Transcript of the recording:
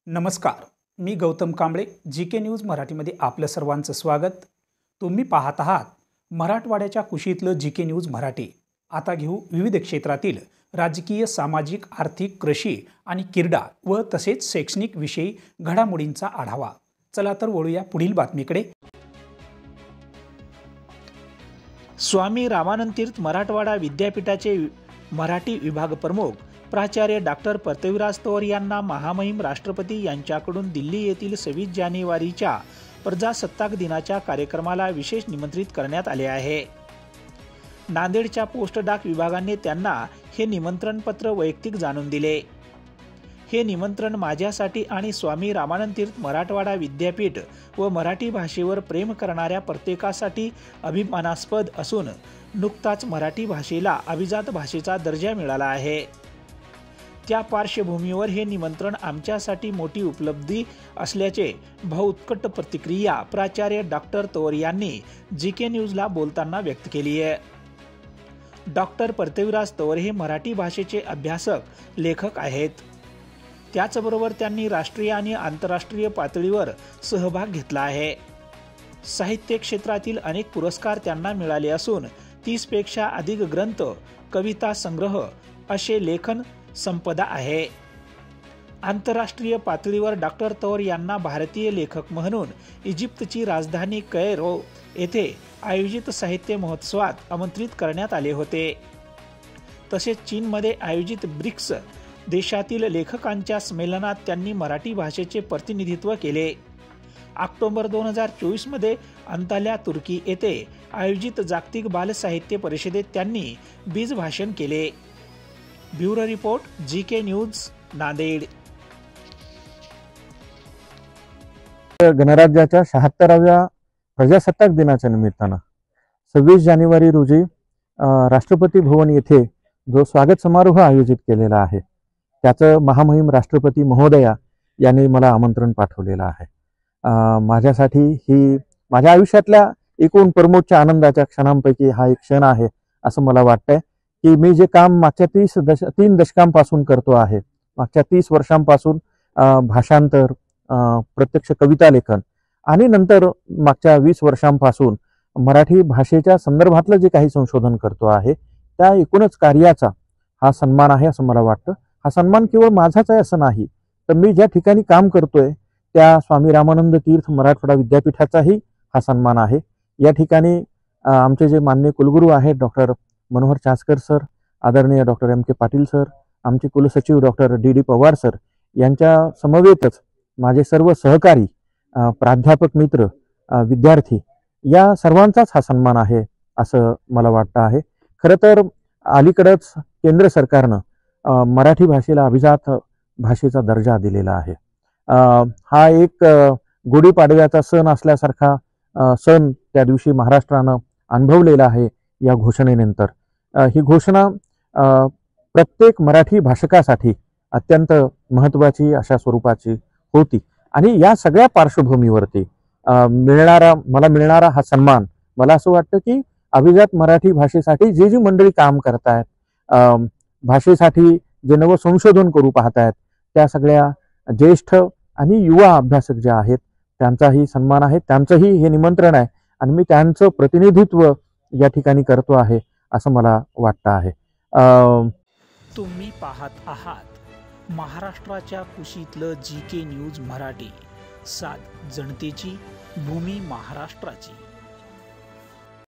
नमस्कार, मी Gautam Kamble. GK. News मराठीमध्ये आपलं सर्वांचं स्वागत. तुम्ही पाहत आहात मराठवाड्याच्या कुशीतलं जी.के. न्यूज मराठी. आता घेऊ विविध क्षेत्रातील राजकीय, सामाजिक, आर्थिक, कृषी आणि क्रीडा व तसेच शैक्षणिक विषयी घडामोडींचा आढावा. चला तर वळूया पुढील बातमीकडे. स्वामी रामानंद तीर्थ मराठवाडा विद्यापीठाचे मराठी विभाग प्रमुख प्राचार्य डॉक्टर पृथ्वीराज तोवर यांना महामहिम राष्ट्रपती यांच्याकडून दिल्ली येथील 26 जानेवारीच्या प्रजासत्ताक दिनाच्या कार्यक्रमाला विशेष निमंत्रित करण्यात आले आहे. नांदेडच्या पोस्ट डाक विभागाने त्यांना हे निमंत्रण पत्र वैयक्तिक जाणून दिले. हे निमंत्रण माझ्यासाठी आणि स्वामी रामानंद तीर्थ मराठवाडा विद्यापीठ व मराठी भाषेवर प्रेम करणाऱ्या प्रत्येकासाठी अभिमानास्पद असून नुकताच मराठी भाषेला अभिजात भाषेचा दर्जा मिळाला आहे. त्या पार्श्वभूमीवर हे निमंत्रण आमच्यासाठी मोठी उपलब्धी असल्याचे भावोत्कट प्रतिक्रिया प्राचार्य डॉक्टर तोवर यांनी जी.के. न्यूजला बोलताना व्यक्त केली आहे. डॉक्टर पृथ्वीराज तोवर हे मराठी भाषेचे अभ्यासक, लेखक आहेत. त्याचबरोबर त्यांनी राष्ट्रीय आणि आंतरराष्ट्रीय पातळीवर सहभाग घेतला आहे. साहित्य क्षेत्रातील अनेक पुरस्कार त्यांना मिळाले असून 30 पेक्षा अधिक ग्रंथ, कविता संग्रह असे लेखन संपदा आहे. आंतरराष्ट्रीय पातळीवर डॉक्टर तोवर यांना भारतीय लेखक म्हणून इजिप्तची राजधानी कैरो येथे आयोजित साहित्य महोत्सवात आमंत्रित करण्यात आले होते. तसेच चीनमध्ये आयोजित ब्रिक्स देशातील लेखकांच्या संमेलनात त्यांनी मराठी भाषेचे प्रतिनिधित्व केले. ऑक्टोबर 2024 मध्ये अंताल्या, तुर्की येथे आयोजित जागतिक बाल साहित्य परिषदेत त्यांनी बीज भाषण केले. Bureau report, GK. News, Nanded. गणराज्याच्या 76व्या प्रजासत्ताक दिनाच्या निमित्तानं 26 जानेवारी रोजी राष्ट्रपती भवन येथे जो स्वागत समारोह आयोजित केलेला आहे त्याचं महामहिम राष्ट्रपती महोदया यांनी मला आमंत्रण पाठवलेलं आहे. माझ्यासाठी ही माझ्या आयुष्यातल्या एकूण परमोच्च आनंदाच्या क्षणांपैकी हा एक क्षण आहे असं मला वाटतंय की मी जे काम मागच्या 3 दशकांपासून करतो आहे, मागच्या 30 वर्षांपासून भाषांतर, प्रत्यक्ष कविता लेखन आणि नंतर मागच्या 20 वर्षांपासून मराठी भाषेच्या संदर्भातलं जे काही संशोधन करतो आहे त्या एकूणच कार्याचा हा सन्मान आहे असं मला वाटतं. हा सन्मान केवळ माझाच आहे असं नाही, तर मी ज्या ठिकाणी काम करतोय त्या स्वामी रामानंद तीर्थ मराठवाडा विद्यापीठाचाही हा सन्मान आहे. या ठिकाणी आमचे जे माननीय कुलगुरू आहेत डॉक्टर मनोहर चासकर सर, आदरणीय डॉक्टर M.K. पाटील सर, आमचे कुलसचिव डॉक्टर D.D. पवार सर यांच्या समवेतच माझे सर्व सहकारी, प्राध्यापक मित्र, विद्यार्थी या सर्वांचाच हा सन्मान आहे असं मला वाटतं आहे. खरं तर अलीकडंच केंद्र सरकारनं मराठी भाषेला अभिजात भाषेचा दर्जा दिलेला आहे. हा एक गुढीपाडव्याचा सण असल्यासारखा सण त्या दिवशी महाराष्ट्रानं अनुभवलेला आहे. या घोषणेनंतर ही घोषणा प्रत्येक मराठी भाषकासाठी अत्यंत महत्त्वाची अशा स्वरूपाची होती आणि या सगळ्या पार्श्वभूमीवरती मला मिळणारा हा सन्मान, मला असं वाटतं की अभिजात मराठी भाषेसाठी जी मंडळी काम करतायत, भाषेसाठी जे नवं संशोधन करू पाहतायत त्या सगळ्या ज्येष्ठ आणि युवा अभ्यासक जे आहेत त्यांचाही सन्मान आहे, त्यांचंही हे निमंत्रण आहे आणि मी त्यांचं प्रतिनिधित्व या ठिकाणी करतो आहे असं मला वाटतं आहे. तुम्ही पाहत आहात महाराष्ट्राच्या कुशीतलं जी.के. न्यूज मराठी. सात जनतेची, भूमी महाराष्ट्राची.